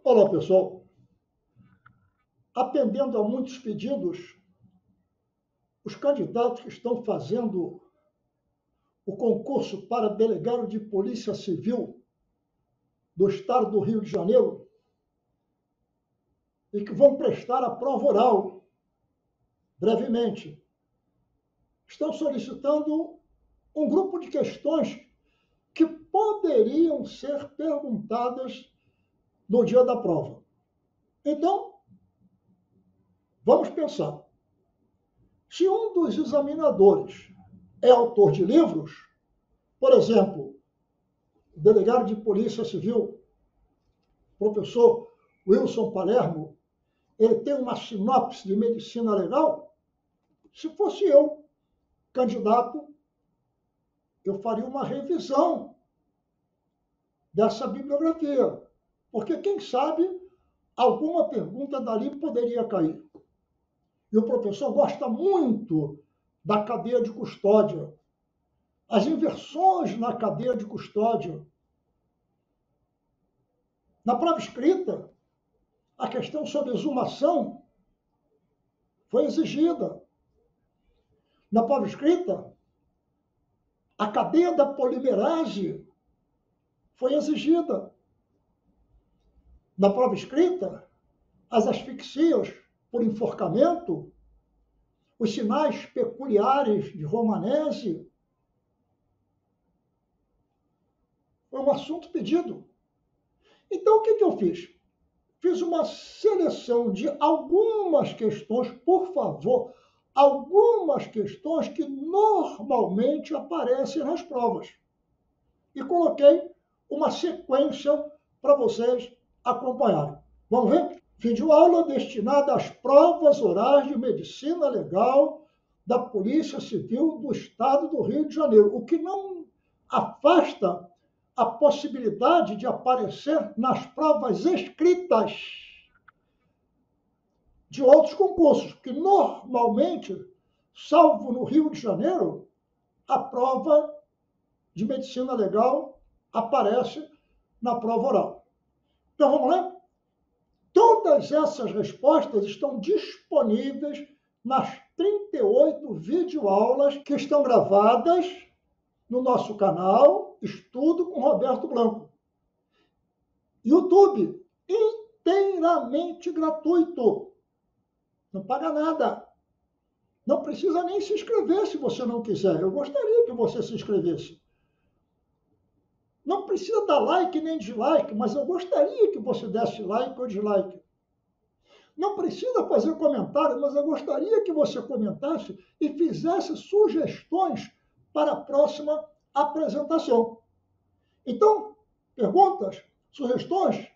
Olá, pessoal. Atendendo a muitos pedidos, os candidatos que estão fazendo o concurso para delegado de Polícia Civil do Estado do Rio de Janeiro e que vão prestar a prova oral brevemente, estão solicitando um grupo de questões que poderiam ser perguntadas no dia da prova. Então, vamos pensar. Se um dos examinadores é autor de livros, por exemplo, o delegado de Polícia Civil, professor Wilson Palermo, ele tem uma sinopse de medicina legal, se fosse eu, candidato, eu faria uma revisão dessa bibliografia, porque quem sabe alguma pergunta dali poderia cair. E o professor gosta muito da cadeia de custódia, as inversões na cadeia de custódia. Na prova escrita, a questão sobre exumação foi exigida. Na prova escrita, a cadeia da polimerase foi exigida. Na prova escrita, as asfixias por enforcamento, os sinais peculiares de Romanese, foi um assunto pedido. Então, o que eu fiz? Fiz uma seleção de algumas questões, por favor, algumas questões que normalmente aparecem nas provas. E coloquei uma sequência para vocês acompanharem. Vamos ver? Videoaula destinada às provas orais de medicina legal da Polícia Civil do Estado do Rio de Janeiro, o que não afasta a possibilidade de aparecer nas provas escritas de outros concursos, que normalmente, salvo no Rio de Janeiro, a prova de medicina legal aparece na prova oral. Então vamos lá? Todas essas respostas estão disponíveis nas 38 videoaulas que estão gravadas no nosso canal Estudo com Roberto Blanco. YouTube, inteiramente gratuito. Não paga nada. Não precisa nem se inscrever se você não quiser. Eu gostaria que você se inscrevesse. Não precisa dar like nem dislike, mas eu gostaria que você desse like ou dislike. Não precisa fazer comentário, mas eu gostaria que você comentasse e fizesse sugestões para a próxima apresentação. Então, perguntas, sugestões,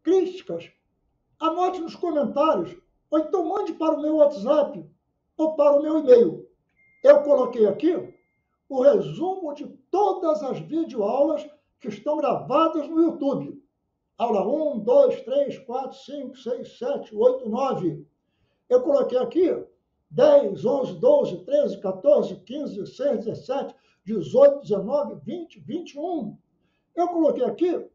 críticas, anote nos comentários, ou então mande para o meu WhatsApp ou para o meu e-mail. Eu coloquei aqui o resumo de todas as videoaulas que estão gravadas no YouTube. Aula 1, 2, 3, 4, 5, 6, 7, 8, 9. Eu coloquei aqui 10, 11, 12, 13, 14, 15, 16, 17, 18, 19, 20, 21. Eu coloquei aqui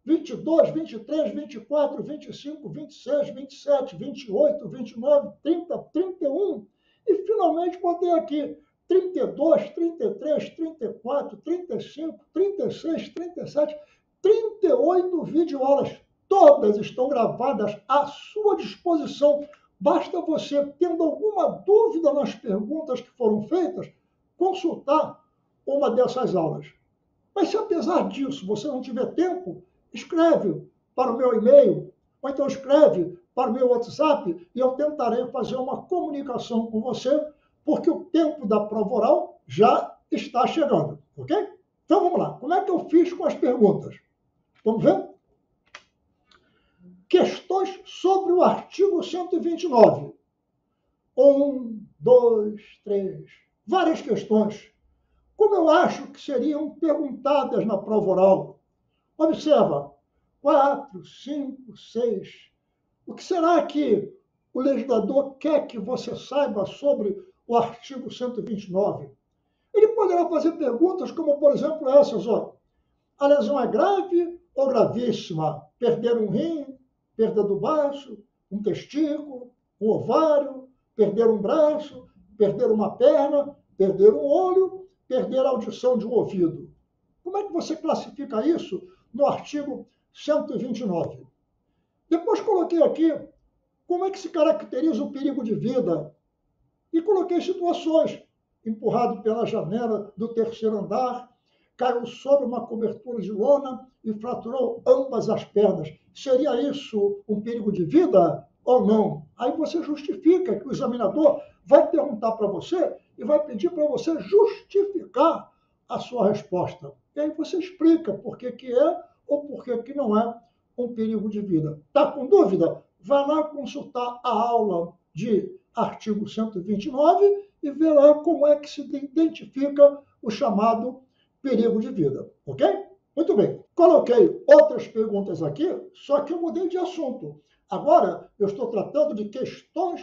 22, 23, 24, 25, 26, 27, 28, 29, 30, 31. E finalmente botei aqui 32, 33, 34, 35, 36, 37, 38 videoaulas. Todas estão gravadas à sua disposição. Basta você, tendo alguma dúvida nas perguntas que foram feitas, consultar uma dessas aulas. Mas se apesar disso você não tiver tempo, escreve para o meu e-mail, ou então escreve para o meu WhatsApp e eu tentarei fazer uma comunicação com você, porque o tempo da prova oral já está chegando, ok? Então vamos lá. Como é que eu fiz com as perguntas? Vamos ver? Questões sobre o artigo 129. 1, 2, 3. Várias questões. Como eu acho que seriam perguntadas na prova oral. Observa, 4, 5, 6. O que será que o legislador quer que você saiba sobre o artigo 129? Ele poderá fazer perguntas como, por exemplo, essas. Ó. A lesão é grave ou gravíssima? Perder um rim, perda do baço, um testículo, um ovário, perder um braço, perder uma perna, perder um olho, perder a audição de um ouvido. Como é que você classifica isso no artigo 129? Depois coloquei aqui como é que se caracteriza o perigo de vida e coloquei situações. Empurrado pela janela do terceiro andar, caiu sobre uma cobertura de lona e fraturou ambas as pernas. Seria isso um perigo de vida ou não? Aí você justifica, que o examinador vai perguntar para você e vai pedir para você justificar a sua resposta. E aí você explica por que é ou por que não é um perigo de vida. Está com dúvida? Vai lá consultar a aula de artigo 129 e ver lá como é que se identifica o chamado perigo de vida, ok? Muito bem. Coloquei outras perguntas aqui, só que eu mudei de assunto. Agora eu estou tratando de questões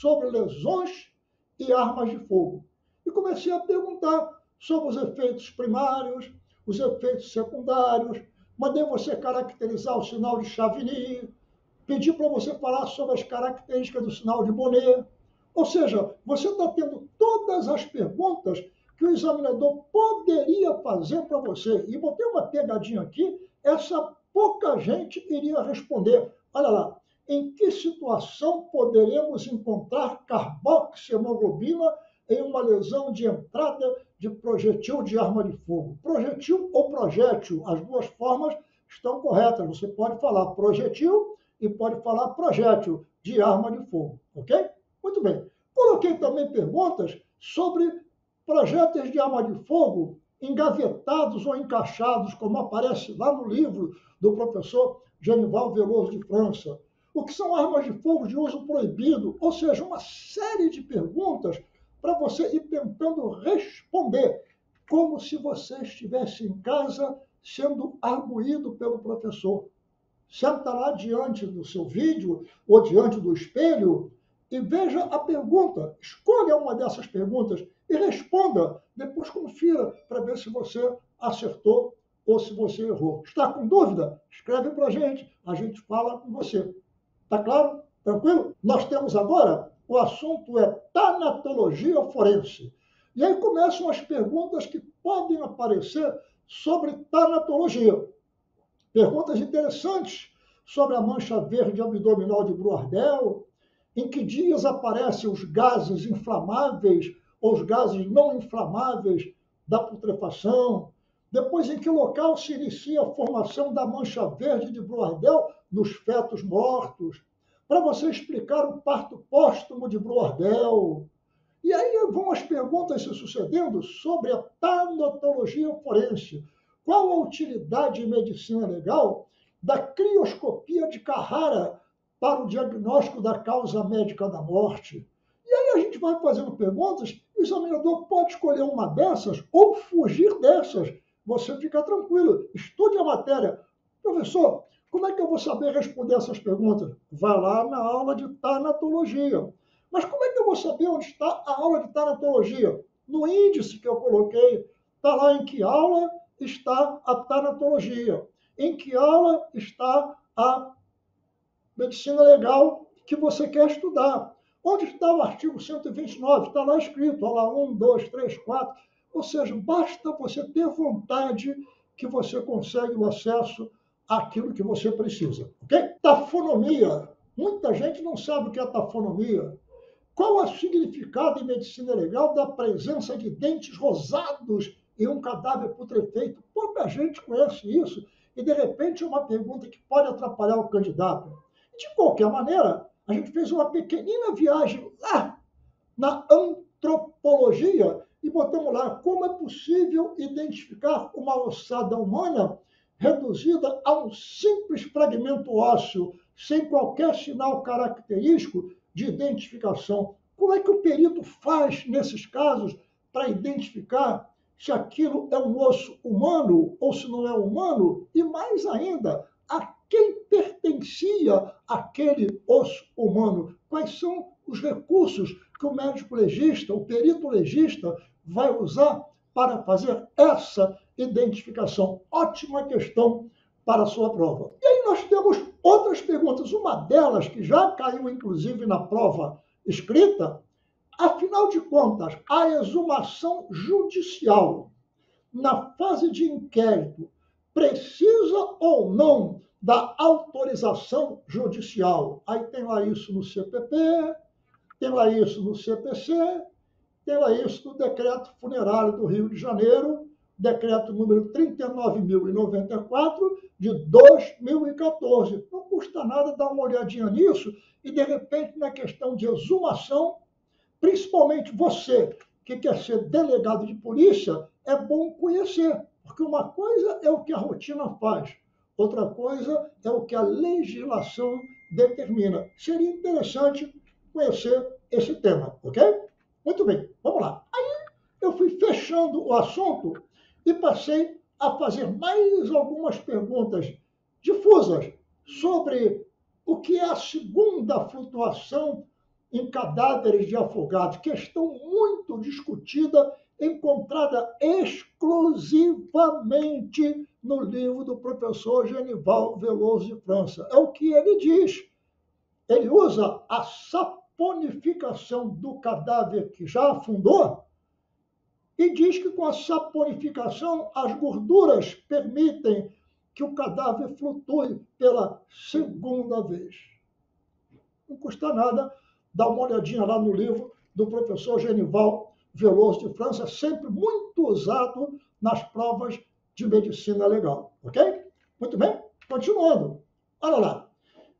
sobre lesões e armas de fogo. E comecei a perguntar sobre os efeitos primários, os efeitos secundários, mandei você caracterizar o sinal de Chavigny, pedi para você falar sobre as características do sinal de Bonnet. Ou seja, você está tendo todas as perguntas que o examinador poderia fazer para você. E botei uma pegadinha aqui, essa pouca gente iria responder. Olha lá, em que situação poderemos encontrar carboxiemoglobina em uma lesão de entrada de projetil de arma de fogo? Projetil ou projétil, as duas formas estão corretas. Você pode falar projetil e pode falar projétil de arma de fogo, ok? Muito bem. Coloquei também perguntas sobre projéteis de arma de fogo engavetados ou encaixados, como aparece lá no livro do professor Genival Veloso de França. O que são armas de fogo de uso proibido? Ou seja, uma série de perguntas para você ir tentando responder, como se você estivesse em casa sendo arguído pelo professor. Senta lá diante do seu vídeo ou diante do espelho e veja a pergunta. Escolha uma dessas perguntas e responda. Depois confira para ver se você acertou ou se você errou. Está com dúvida? Escreve para a gente fala com você. Está claro? Tranquilo? Nós temos agora, o assunto é tanatologia forense. E aí começam as perguntas que podem aparecer sobre tanatologia. Perguntas interessantes sobre a mancha verde abdominal de Brouardel, em que dias aparecem os gases inflamáveis ou os gases não inflamáveis da putrefação, depois em que local se inicia a formação da mancha verde de Brouardel nos fetos mortos, para você explicar o parto póstumo de Brouardel. E aí vão as perguntas se sucedendo sobre a tanatologia forense. Qual a utilidade em medicina legal da crioscopia de Carrara para o diagnóstico da causa médica da morte? E aí a gente vai fazendo perguntas, e o examinador pode escolher uma dessas ou fugir dessas. Você fica tranquilo, estude a matéria. Professor, como é que eu vou saber responder essas perguntas? Vá lá na aula de tanatologia. Mas como é que eu vou saber onde está a aula de tanatologia? No índice que eu coloquei, está lá em que aula está a tanatologia, em que aula está a medicina legal que você quer estudar. Onde está o artigo 129? Está lá escrito, olha lá, 1, 2, 3, 4. Ou seja, basta você ter vontade que você consegue o acesso àquilo que você precisa. Ok? Tafonomia. Muita gente não sabe o que é tafonomia. Qual é o significado em medicina legal da presença de dentes rosados em um cadáver putrefeito? Pouca gente conhece isso e, de repente, é uma pergunta que pode atrapalhar o candidato. De qualquer maneira, a gente fez uma pequenina viagem lá na antropologia e botamos lá como é possível identificar uma ossada humana reduzida a um simples fragmento ósseo, sem qualquer sinal característico de identificação. Como é que o perito faz, nesses casos, para identificar se aquilo é um osso humano ou se não é humano? E mais ainda, a quem pertencia aquele osso humano? Quais são os recursos que o médico legista, o perito legista, vai usar para fazer essa identificação? Ótima questão para a sua prova. E aí nós temos Outras perguntas, uma delas que já caiu inclusive na prova escrita, afinal de contas, a exumação judicial na fase de inquérito precisa ou não da autorização judicial? Aí tem lá isso no CPP, tem lá isso no CPC, tem lá isso no Decreto Funerário do Rio de Janeiro, decreto número 39.094, de 2014. Não custa nada dar uma olhadinha nisso e, de repente, na questão de exumação, principalmente você que quer ser delegado de polícia, é bom conhecer, porque uma coisa é o que a rotina faz, outra coisa é o que a legislação determina. Seria interessante conhecer esse tema, ok? Muito bem, vamos lá. Aí eu fui fechando o assunto e passei a fazer mais algumas perguntas difusas sobre o que é a segunda flutuação em cadáveres de afogados, questão muito discutida, encontrada exclusivamente no livro do professor Genival Veloso de França. É o que ele diz. Ele usa a saponificação do cadáver que já afundou e diz que com a saponificação as gorduras permitem que o cadáver flutue pela segunda vez. Não custa nada dar uma olhadinha lá no livro do professor Genival Veloso de França, sempre muito usado nas provas de medicina legal. Ok? Muito bem? Continuando. Olha lá.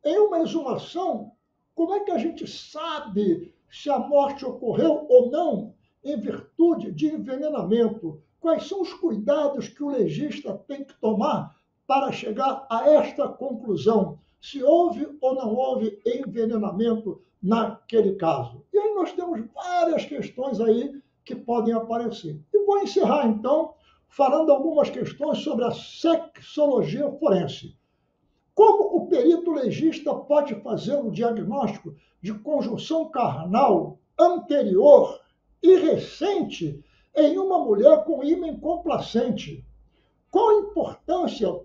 Em uma exumação, como é que a gente sabe se a morte ocorreu ou não em virtude de envenenamento? Quais são os cuidados que o legista tem que tomar para chegar a esta conclusão? Se houve ou não houve envenenamento naquele caso. E aí nós temos várias questões aí que podem aparecer. E vou encerrar, então, falando algumas questões sobre a sexologia forense. Como o perito legista pode fazer um diagnóstico de conjunção carnal anterior e recente em uma mulher com ímen complacente? Qual a importância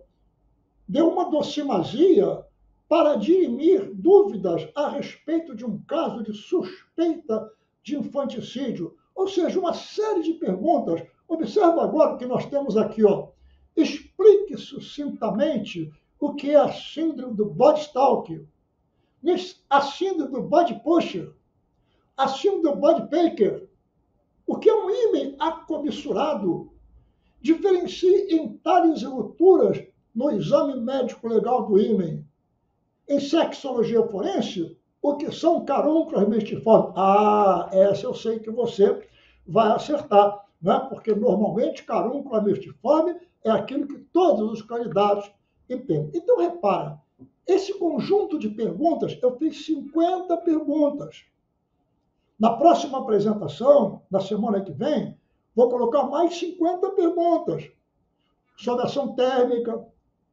de uma docimasia para dirimir dúvidas a respeito de um caso de suspeita de infanticídio? Ou seja, uma série de perguntas. Observa agora o que nós temos aqui, ó. Explique sucintamente o que é a síndrome do body stalker, a síndrome do body pusher, a síndrome do body packer, o que é um ímen acomissurado. Diferencie entalhes e rupturas no exame médico legal do ímen. Em sexologia forense, o que são carúnculos mestiformes? Ah, essa eu sei que você vai acertar, né? Porque normalmente carúnculo mestiforme é aquilo que todos os candidatos entendem. Então, repara, esse conjunto de perguntas, eu fiz 50 perguntas. Na próxima apresentação, na semana que vem, vou colocar mais 50 perguntas sobre ação térmica,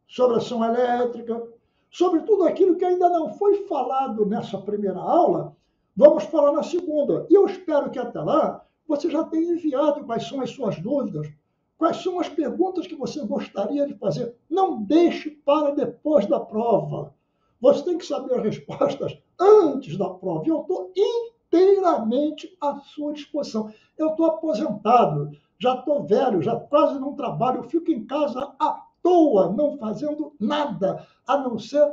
sobre ação elétrica, sobre tudo aquilo que ainda não foi falado nessa primeira aula, vamos falar na segunda. E eu espero que até lá você já tenha enviado quais são as suas dúvidas, quais são as perguntas que você gostaria de fazer. Não deixe para depois da prova. Você tem que saber as respostas antes da prova. E eu estou inteiramente à sua disposição. Eu estou aposentado, já estou velho, já quase não trabalho, eu fico em casa à toa, não fazendo nada, a não ser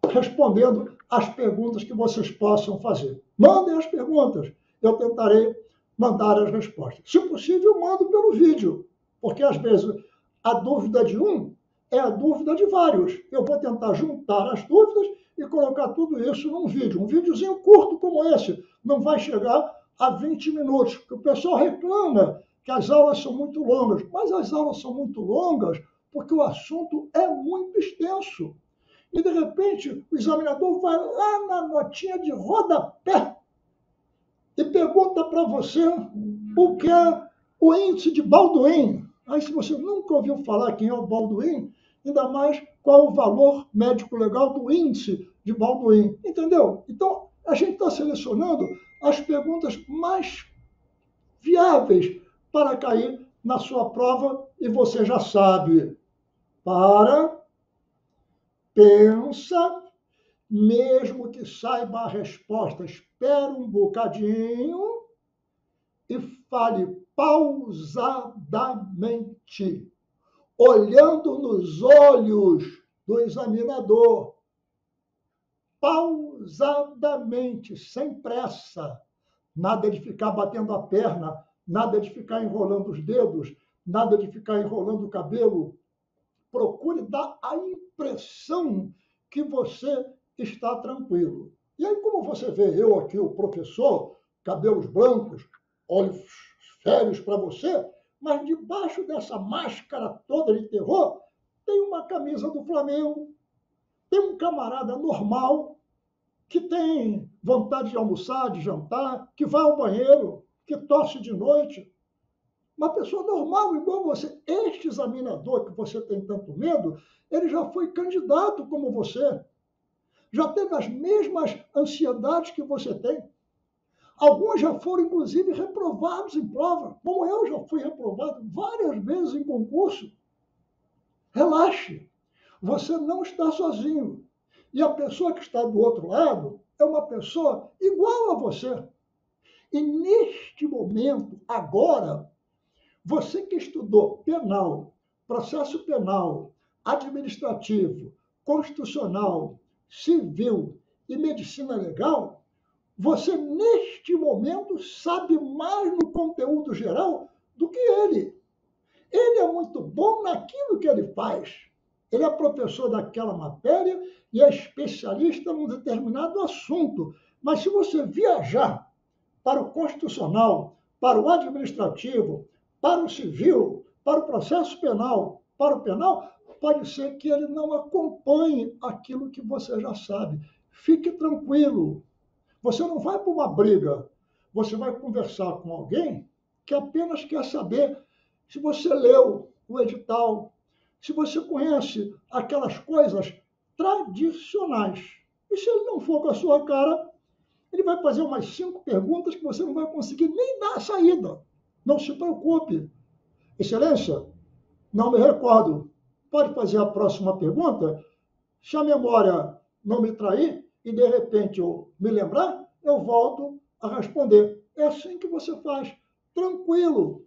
respondendo as perguntas que vocês possam fazer. Mandem as perguntas, eu tentarei mandar as respostas. Se possível, eu mando pelo vídeo, porque às vezes a dúvida de um é a dúvida de vários. Eu vou tentar juntar as dúvidas e colocar tudo isso num vídeo. Um videozinho curto como esse, não vai chegar a 20 minutos, porque o pessoal reclama que as aulas são muito longas, mas as aulas são muito longas porque o assunto é muito extenso. E, de repente, o examinador vai lá na notinha de rodapé e pergunta para você o que é o índice de Baldwin. Aí, se você nunca ouviu falar quem é o Baldwin, ainda mais qual o valor médico legal do índice de Baldwin. Entendeu? Então, a gente está selecionando as perguntas mais viáveis para cair na sua prova e você já sabe. Para, pensa mesmo que saiba a resposta, espere um bocadinho e fale pausadamente, olhando nos olhos do examinador, pausadamente, sem pressa. Nada de ficar batendo a perna, nada de ficar enrolando os dedos, nada de ficar enrolando o cabelo. Procure dar a impressão que você está tranquilo. E aí, como você vê eu aqui, o professor, cabelos brancos, olhos sérios para você, mas debaixo dessa máscara toda de terror, tem uma camisa do Flamengo, tem um camarada normal, que tem vontade de almoçar, de jantar, que vai ao banheiro, que tosse de noite. Uma pessoa normal, igual você. Este examinador que você tem tanto medo, ele já foi candidato como você. Já teve as mesmas ansiedades que você tem. Alguns já foram, inclusive, reprovados em prova, como eu já fui reprovado várias vezes em concurso. Relaxe. Você não está sozinho. E a pessoa que está do outro lado é uma pessoa igual a você. E neste momento, agora, você que estudou penal, processo penal, administrativo, constitucional, civil e medicina legal, você neste momento sabe mais no conteúdo geral do que ele. Ele é muito bom naquilo que ele faz. Ele é professor daquela matéria e é especialista num determinado assunto. Mas se você viajar para o constitucional, para o administrativo, para o civil, para o processo penal, para o penal, pode ser que ele não acompanhe aquilo que você já sabe. Fique tranquilo. Você não vai para uma briga. Você vai conversar com alguém que apenas quer saber se você leu o edital, se você conhece aquelas coisas tradicionais. E se ele não for com a sua cara, ele vai fazer umas 5 perguntas que você não vai conseguir nem dar a saída. Não se preocupe. Excelência, não me recordo. Pode fazer a próxima pergunta? Se a memória não me trair e de repente eu me lembrar, eu volto a responder. É assim que você faz. Tranquilo.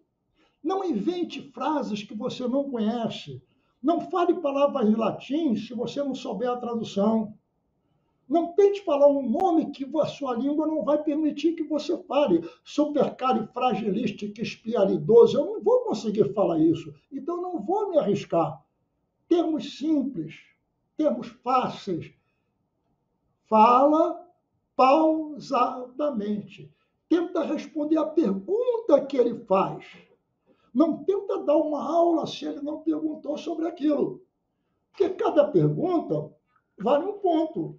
Não invente frases que você não conhece. Não fale palavras em latim se você não souber a tradução. Não tente falar um nome que a sua língua não vai permitir que você fale. Supercalifragilisticexpialidoso, eu não vou conseguir falar isso. Então, não vou me arriscar. Termos simples, termos fáceis. Fala pausadamente. Tenta responder a pergunta que ele faz. Não tenta dar uma aula se ele não perguntou sobre aquilo. Porque cada pergunta vale um ponto.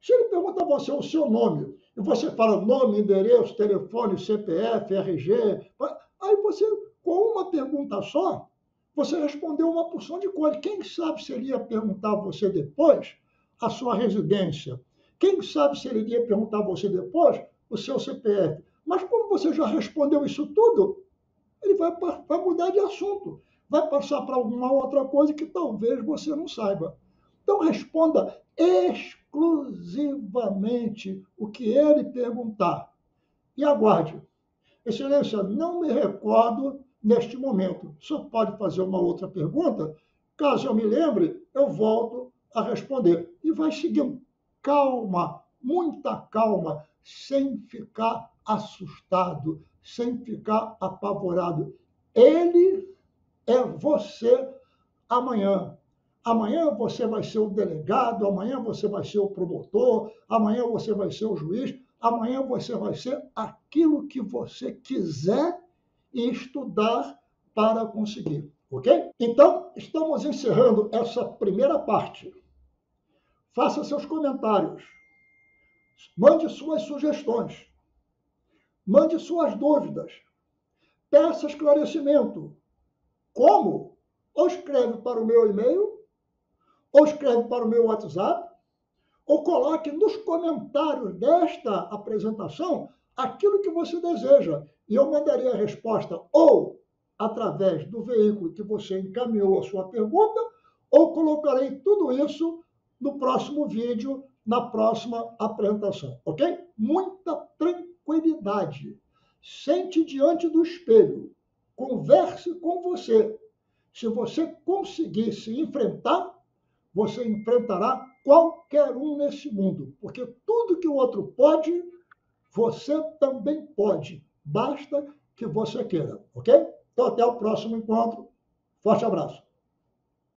Se ele pergunta a você o seu nome, e você fala nome, endereço, telefone, CPF, RG, aí você, com uma pergunta só, você respondeu uma porção de coisas. Quem sabe se ele ia perguntar a você depois a sua residência? Quem sabe se ele iria perguntar a você depois o seu CPF? Mas como você já respondeu isso tudo, ele vai mudar de assunto. Vai passar para alguma outra coisa que talvez você não saiba. Então, responda exclusivamente o que ele perguntar. E aguarde. Excelência, não me recordo neste momento. Só pode fazer uma outra pergunta? Caso eu me lembre, eu volto a responder. E vai seguindo. Calma, muita calma, sem ficar assustado, sem ficar apavorado. Ele é você amanhã. Amanhã você vai ser o delegado, amanhã você vai ser o promotor, amanhã você vai ser o juiz, amanhã você vai ser aquilo que você quiser estudar para conseguir, ok? Então, estamos encerrando essa primeira parte. Faça seus comentários, mande suas sugestões, mande suas dúvidas, peça esclarecimento. Como? Ou escreve para o meu e-mail, ou escreve para o meu WhatsApp, ou coloque nos comentários desta apresentação aquilo que você deseja. E eu mandarei a resposta ou através do veículo que você encaminhou a sua pergunta, ou colocarei tudo isso no próximo vídeo na próxima apresentação, ok? Muita tranquilidade. Sente diante do espelho. Converse com você. Se você conseguir se enfrentar, você enfrentará qualquer um nesse mundo. Porque tudo que o outro pode, você também pode. Basta que você queira, ok? Então, até o próximo encontro. Forte abraço.